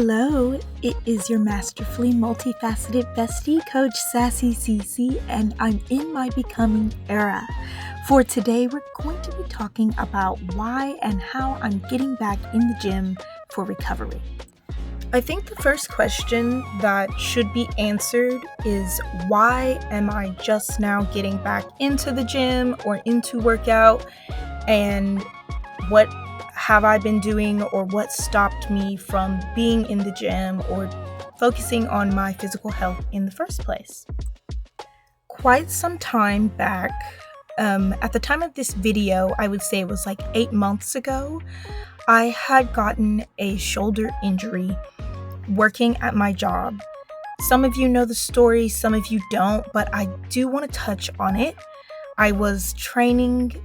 Hello, it is your masterfully multifaceted bestie, Coach Sassy Cici, and I'm in my becoming era. For today, we're going to be talking about why and how I'm getting back in the gym for recovery. I think the first question that should be answered is, why am I just now getting back into the gym or into workout, and what have I been doing, or what stopped me from being in the gym or focusing on my physical health in the first place? Quite some time back, at the time of this video, I would say it was like 8 months ago, I had gotten a shoulder injury working at my job. Some of you know the story, some of you don't, but I do want to touch on it. I was training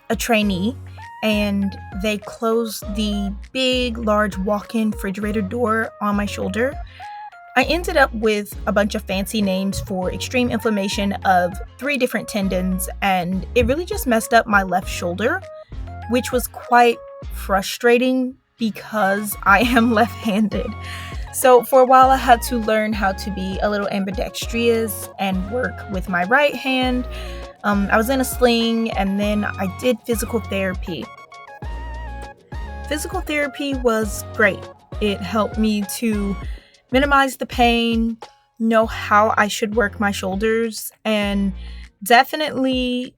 a trainee, and they closed the big, large walk-in refrigerator door on my shoulder. I ended up with a bunch of fancy names for extreme inflammation of 3 different tendons, and it really just messed up my left shoulder, which was quite frustrating because I am left-handed. So for a while, I had to learn how to be a little ambidextrous and work with my right hand. I was in a sling, and then I did physical therapy. Physical therapy was great. It helped me to minimize the pain, know how I should work my shoulders, and definitely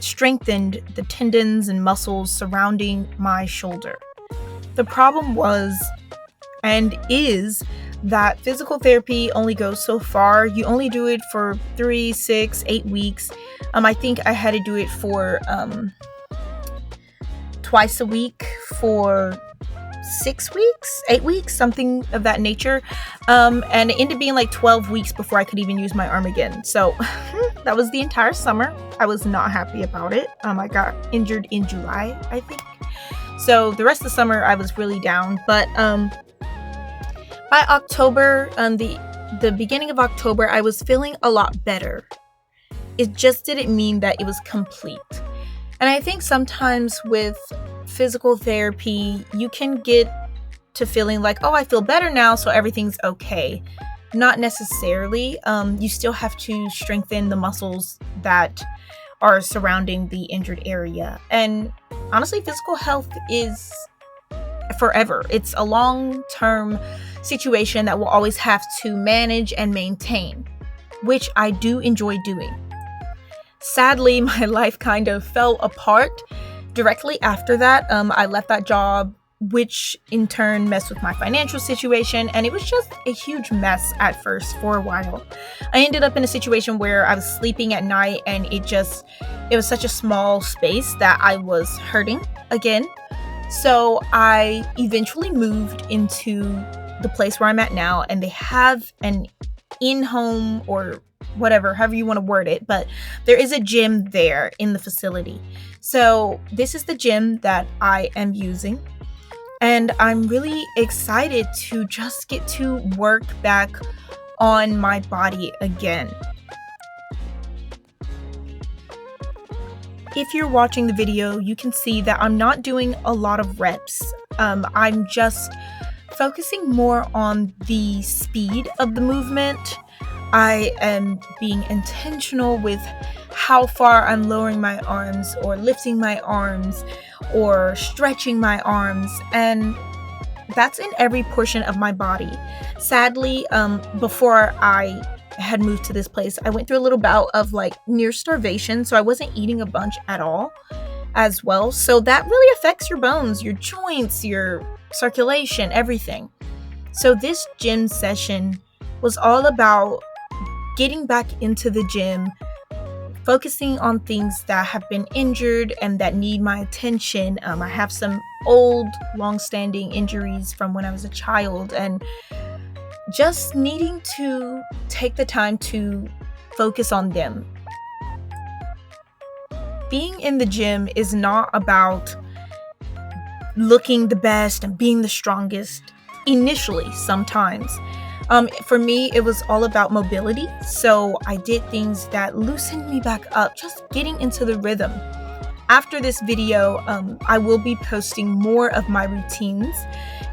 strengthened the tendons and muscles surrounding my shoulder. The problem was, and is, that physical therapy only goes so far. You only do it for 3, 6, 8 weeks. I think I had to do it for twice a week for 6 weeks, 8 weeks, something of that nature. And it ended up being like 12 weeks before I could even use my arm again. So that was the entire summer. I was not happy about it. I got injured in July, I think. So the rest of the summer I was really down. But by October, the beginning of October, I was feeling a lot better. It just didn't mean that it was complete. And I think sometimes with physical therapy, you can get to feeling like, oh, I feel better now, so everything's okay. Not necessarily. You still have to strengthen the muscles that are surrounding the injured area. And honestly, physical health is forever. It's a long-term situation that we'll always have to manage and maintain, which I do enjoy doing. Sadly, my life kind of fell apart directly after that. I left that job, which in turn messed with my financial situation, and it was just a huge mess at first for a while. I ended up in a situation where I was sleeping at night, and it was such a small space that I was hurting again. So I eventually moved into the place where I'm at now, and they have an in-home, or whatever, however you want to word it, but there is a gym there in the facility. So this is the gym that I am using, and I'm really excited to just get to work back on my body again. If you're watching the video, you can see that I'm not doing a lot of reps. I'm just focusing more on the speed of the movement. I am being intentional with how far I'm lowering my arms, or lifting my arms, or stretching my arms, and that's in every portion of my body. Sadly, before I had moved to this place, I went through a little bout of like near starvation, so I wasn't eating a bunch at all as well. So that really affects your bones, your joints, your circulation, everything. So this gym session was all about getting back into the gym, focusing on things that have been injured and that need my attention. I have some old, long-standing injuries from when I was a child, and just needing to take the time to focus on them. Being in the gym is not about looking the best and being the strongest initially, sometimes. For me, it was all about mobility. So I did things that loosened me back up, just getting into the rhythm. after this video, I will be posting more of my routines.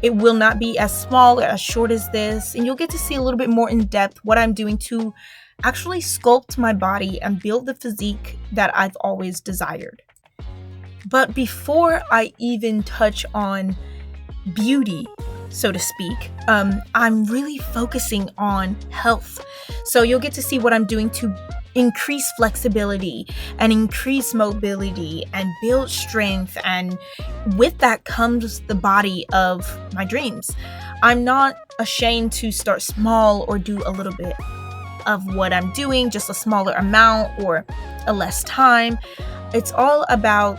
It will not be as small or as short as this, and you'll get to see a little bit more in depth what I'm doing to actually sculpt my body and build the physique that I've always desired. But before I even touch on beauty, so to speak, I'm really focusing on health. So you'll get to see what I'm doing to increase flexibility and increase mobility and build strength, and with that comes the body of my dreams. I'm not ashamed to start small or do a little bit of what I'm doing, just a smaller amount or a less time. It's all about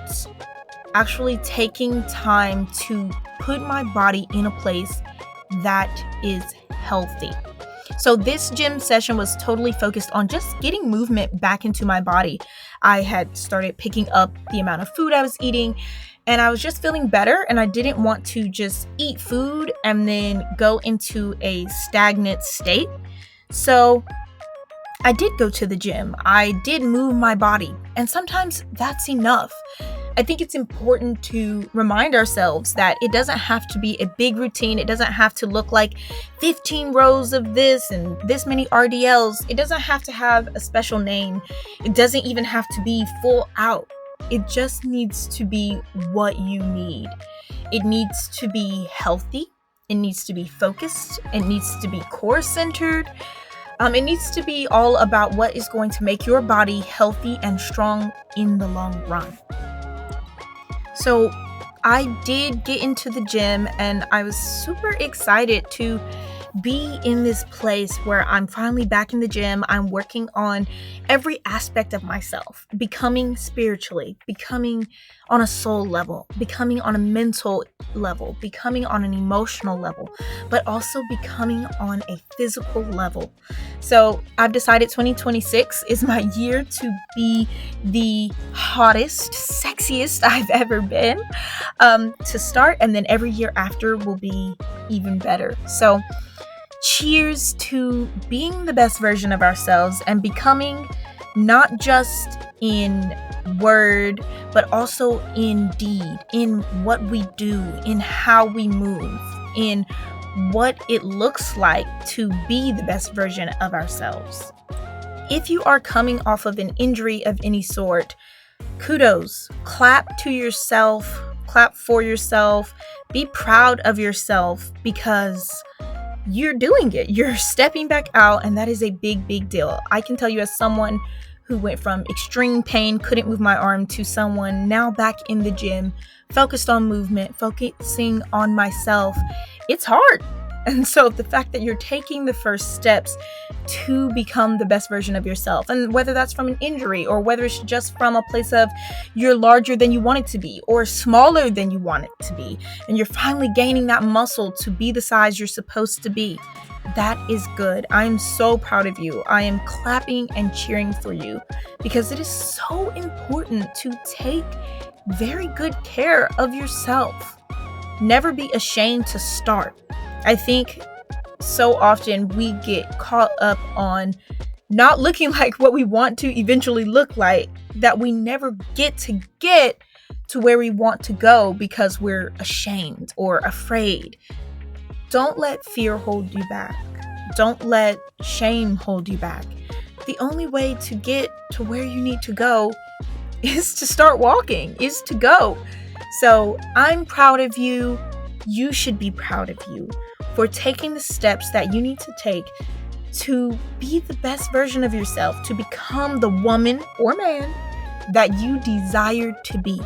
actually taking time to put my body in a place that is healthy. So this gym session was totally focused on just getting movement back into my body. I had started picking up the amount of food I was eating, and I was just feeling better, and I didn't want to just eat food and then go into a stagnant state. So I did go to the gym. I did move my body, and sometimes that's enough. I think it's important to remind ourselves that it doesn't have to be a big routine. It doesn't have to look like 15 rows of this and this many RDLs. It doesn't have to have a special name. It doesn't even have to be full out. It just needs to be what you need. It needs to be healthy. It needs to be focused. It needs to be core centered. It needs to be all about what is going to make your body healthy and strong in the long run. So I did get into the gym, and I was super excited to be in this place where I'm finally back in the gym. I'm working on every aspect of myself, becoming spiritually, becoming on a soul level, becoming on a mental level, becoming on an emotional level, but also becoming on a physical level. So I've decided 2026 is my year to be the hottest, sexiest I've ever been, to start, and then every year after will be even better. So cheers to being the best version of ourselves and becoming not just in word, but also in deed, in what we do, in how we move, in what it looks like to be the best version of ourselves. If you are coming off of an injury of any sort, kudos, clap to yourself, clap for yourself, be proud of yourself, because you're doing it. You're stepping back out, and that is a big, big deal. I can tell you, as someone who went from extreme pain, couldn't move my arm, to someone now back in the gym, focused on movement, focusing on myself, it's hard. And so the fact that you're taking the first steps to become the best version of yourself, and whether that's from an injury or whether it's just from a place of you're larger than you want it to be or smaller than you want it to be, and you're finally gaining that muscle to be the size you're supposed to be, that is good. I'm so proud of you. I am clapping and cheering for you, because it is so important to take very good care of yourself. Never be ashamed to start. I think so often we get caught up on not looking like what we want to eventually look like, that we never get to where we want to go because we're ashamed or afraid. Don't let fear hold you back. Don't let shame hold you back. The only way to get to where you need to go is to start walking, is to go. So I'm proud of you. You should be proud of you for taking the steps that you need to take to be the best version of yourself, to become the woman or man that you desire to be.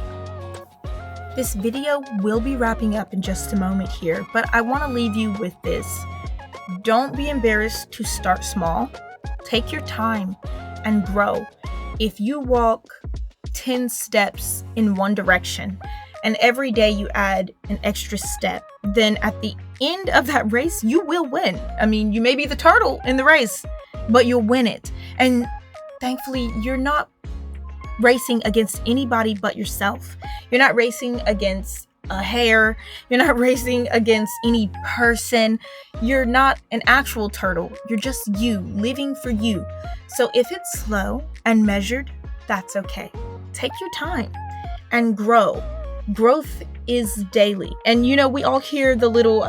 This video will be wrapping up in just a moment here, but I want to leave you with this. Don't be embarrassed to start small. Take your time and grow. If you walk 10 steps in one direction, and every day you add an extra step, then at the end of that race, you will win. I mean, you may be the turtle in the race, but you'll win it. And thankfully, you're not racing against anybody but yourself. You're not racing against a hair. You're not racing against any person. You're not an actual turtle. You're just you, living for you. So if it's slow and measured, that's okay. Take your time. and grow. Growth is daily. And you know, we all hear the little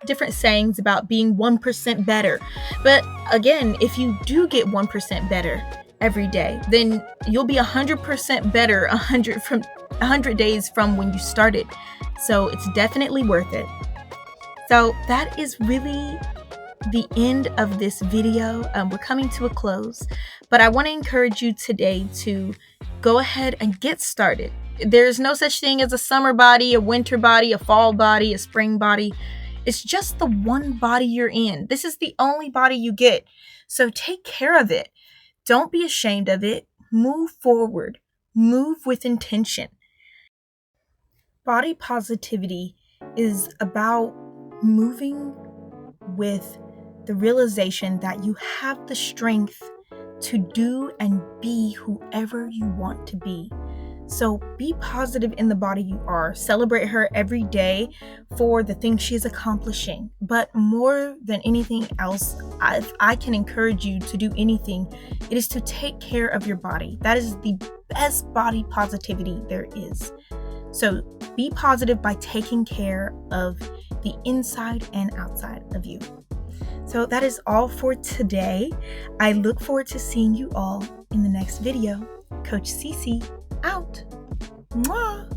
different sayings about being 1% better. But again, if you do get 1% better every day, then you'll be 100% better 100 days from when you started. So it's definitely worth it. So that is really the end of this video. We're coming to a close, but I want to encourage you today to go ahead and get started. There's no such thing as a summer body, a winter body, a fall body, a spring body. It's just the one body you're in. This is the only body you get. So take care of it. Don't be ashamed of it. Move forward. Move with intention. Body positivity is about moving with the realization that you have the strength to do and be whoever you want to be. So be positive in the body you are. Celebrate her every day for the things she's accomplishing. But more than anything else, if I can encourage you to do anything, it is to take care of your body. That is the best body positivity there is. So be positive by taking care of the inside and outside of you. So that is all for today. I look forward to seeing you all in the next video. Coach Cici out. Mwah!